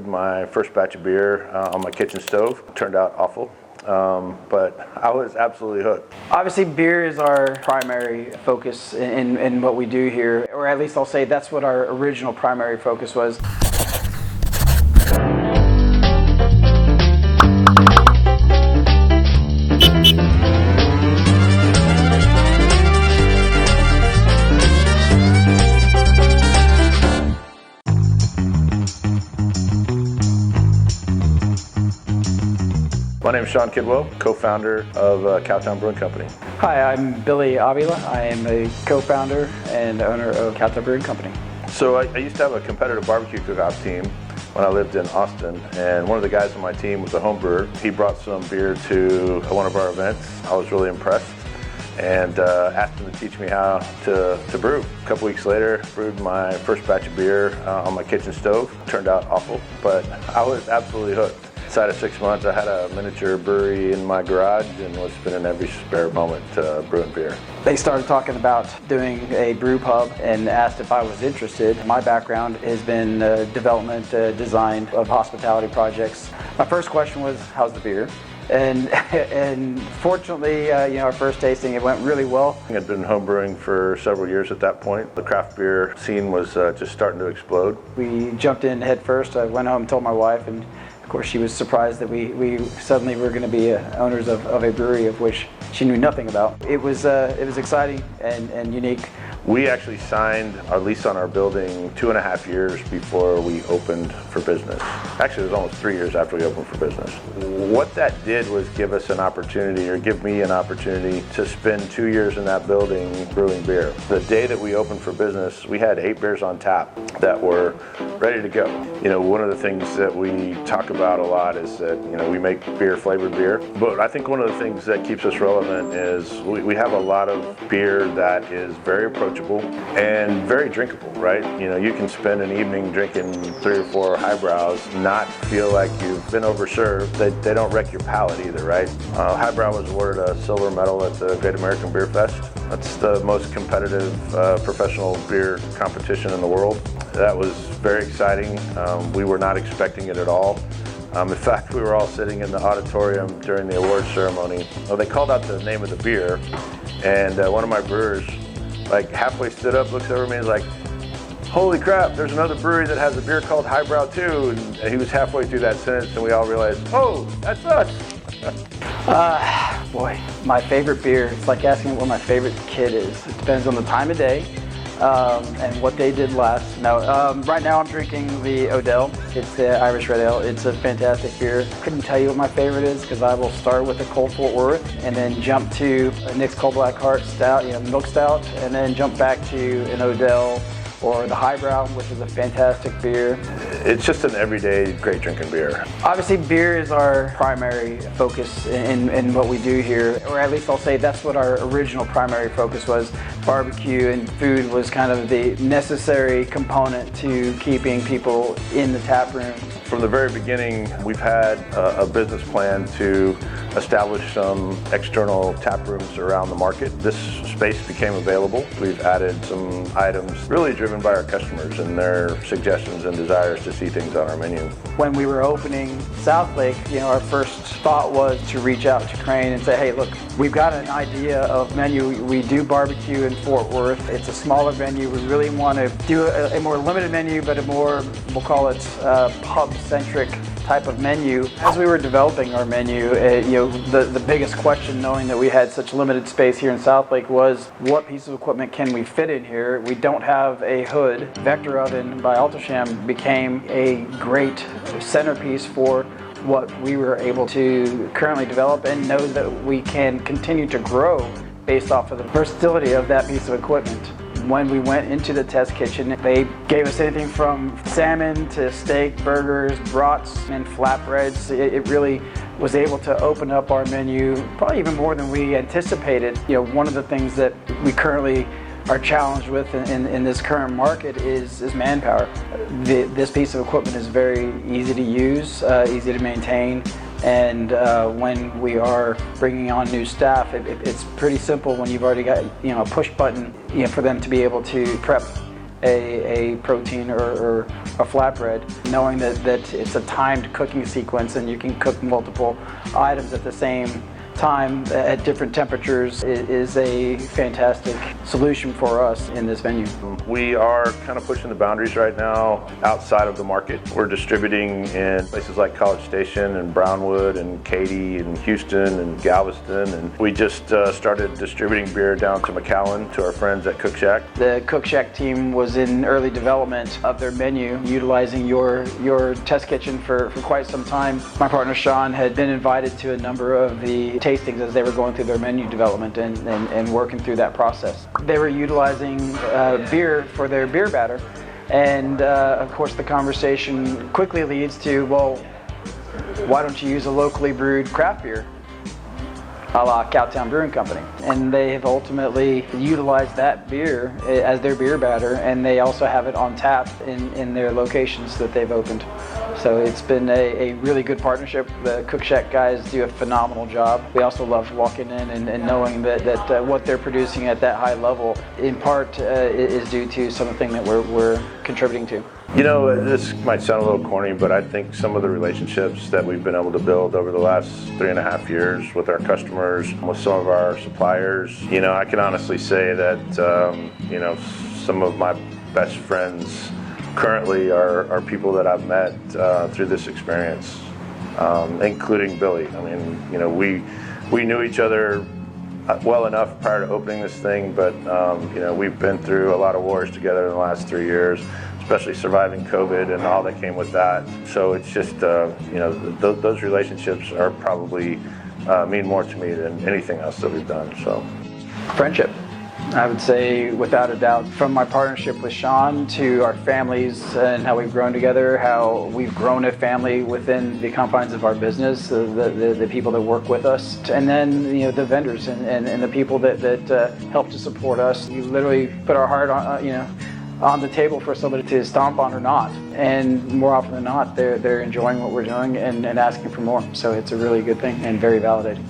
brewed my first batch of beer on my kitchen stove. It turned out awful, but I was absolutely hooked. Obviously, beer is our primary focus in what we do here, or at least I'll say that's what our original primary focus was. My name is Shawn Kidwell, co-founder of Cowtown Brewing Company. Hi, I'm Billy Avila. I am a co-founder and owner of Cowtown Brewing Company. So I used to have a competitive barbecue cook-off team when I lived in Austin, and one of the guys on my team was a home brewer. He brought some beer to one of our events. I was really impressed and asked him to teach me how to brew. A couple weeks later, brewed my first batch of beer on my kitchen stove. Turned out awful, but I was absolutely hooked. Inside of 6 months, I had a miniature brewery in my garage and was spending every spare moment brewing beer. They started talking about doing a brew pub and asked if I was interested. My background has been development, design of hospitality projects. My first question was, how's the beer? And fortunately, our first tasting, it went really well. I'd been homebrewing for several years at that point. The craft beer scene was just starting to explode. We jumped in head first. I went home and told my wife, and of course she was surprised that we suddenly were going to be owners of a brewery of which she knew nothing about. It was exciting and unique. We actually signed our lease on our building 2.5 years before we opened for business. Actually, it was almost 3 years after we opened for business. What that did was give us an opportunity, or give me an opportunity, to spend 2 years in that building brewing beer. The day that we opened for business, we had 8 beers on tap that were ready to go. One of the things that we talk about a lot is that, we make flavored beer. But I think one of the things that keeps us relevant is we have a lot of beer that is very approachable and very drinkable, right? You can spend an evening drinking 3 or 4 highbrows, not feel like you've been overserved. They don't wreck your palate either, right? Highbrow was awarded a silver medal at the Great American Beer Fest. That's the most competitive professional beer competition in the world. That was very exciting. We were not expecting it at all. In fact, we were all sitting in the auditorium during the award ceremony. Well, they called out the name of the beer, and one of my brewers, halfway stood up, looks over at me, and is like, "Holy crap, there's another brewery that has a beer called Highbrow too." And he was halfway through that sentence, and we all realized, "Oh, that's us." Boy, my favorite beer, it's like asking what my favorite kid is. It depends on the time of day and what they did last. Right now I'm drinking the Odell. It's the Irish Red Ale. It's a fantastic beer. Couldn't tell you what my favorite is because I will start with a Cold Fort Worth and then jump to a Nick's Cold Black Heart Stout, milk stout, and then jump back to an Odell or the Highbrow, which is a fantastic beer. It's just an everyday great drinking beer. Obviously, beer is our primary focus in what we do here, or at least I'll say that's what our original primary focus was. Barbecue and food was kind of the necessary component to keeping people in the tap room. From the very beginning, we've had a business plan to establish some external tap rooms around the market. This space became available. We've added some items really driven by our customers and their suggestions and desires to see things on our menu. When we were opening SOUTHLAKE, our first thought was to reach out to Chrane and say, hey, look, we've got an idea of menu. We do barbecue in Fort Worth. It's a smaller venue. We really want to do a more limited menu, but a more, we'll call it pub-centric type of menu. As we were developing our menu, the biggest question, knowing that we had such limited space here in SOUTHLAKE, was what piece of equipment can we fit in here? We don't have a hood. Vector Oven by Alto-Shaam became a great centerpiece for what we were able to currently develop and know that we can continue to grow based off of the versatility of that piece of equipment. When we went into the test kitchen, they gave us anything from salmon to steak, burgers, brats, and flatbreads. It really was able to open up our menu probably even more than we anticipated. One of the things that we currently are challenged with in this current market is manpower. This piece of equipment is very easy to use, easy to maintain, and when we are bringing on new staff, it's pretty simple when you've already got a push button for them to be able to prep a protein or a flatbread, knowing that it's a timed cooking sequence and you can cook multiple items at the same time at different temperatures is a fantastic solution for us in this venue. We are kind of pushing the boundaries right now outside of the market. We're distributing in places like College Station and Brownwood and Katy and Houston and Galveston, and we just started distributing beer down to McAllen to our friends at Cook Shack. The Cook Shack team was in early development of their menu, utilizing your test kitchen for quite some time. My partner Shawn had been invited to a number of the tastings as they were going through their menu development and working through that process. They were utilizing beer for their beer batter, and of course the conversation quickly leads to, well, why don't you use a locally brewed craft beer, a la Cowtown Brewing Company? And they have ultimately utilized that beer as their beer batter, and they also have it on tap in their locations that they've opened. So it's been a really good partnership. The Cook Shack guys do a phenomenal job. We also love walking in and knowing that what they're producing at that high level, in part, is due to something that we're contributing to. You know, this might sound a little corny, but I think some of the relationships that we've been able to build over the last 3.5 years with our customers, with some of our suppliers, you know, I can honestly say that, you know, some of my best friends currently are people that I've met through this experience, including Billy. I mean, you know, we knew each other well enough prior to opening this thing, but you know, we've been through a lot of wars together in the last 3 years, especially surviving COVID and all that came with that. So it's just, you know, those relationships are probably mean more to me than anything else that we've done. So, Friendship. I would say, without a doubt, from my partnership with Shawn to our families and how we've grown together, how we've grown a family within the confines of our business, the people that work with us, and then, you know, the vendors and the people that help to support us. We literally put our heart on, you know, on the table for somebody to stomp on or not, and more often than not, they're enjoying what we're doing and asking for more. So it's a really good thing and very validating.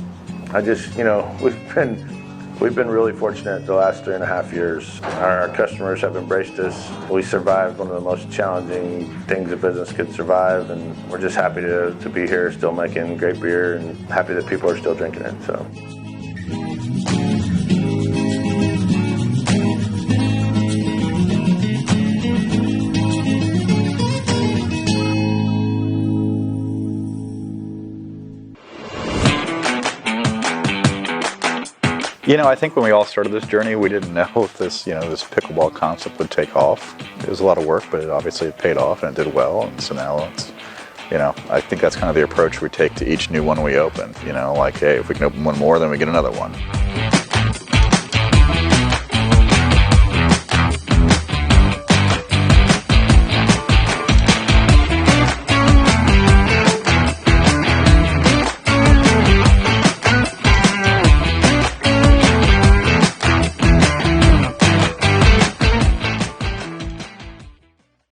I just, you know, we've been really fortunate the last 3.5 years. Our customers have embraced us. We survived one of the most challenging things a business could survive, and we're just happy to be here still making great beer and happy that people are still drinking it. So. You know, I think when we all started this journey, we didn't know if this, you know, this pickleball concept would take off. It was a lot of work, but it obviously paid off and it did well. And so now it's, you know, I think that's kind of the approach we take to each new one we open. You know, like, hey, if we can open one more, then we get another one.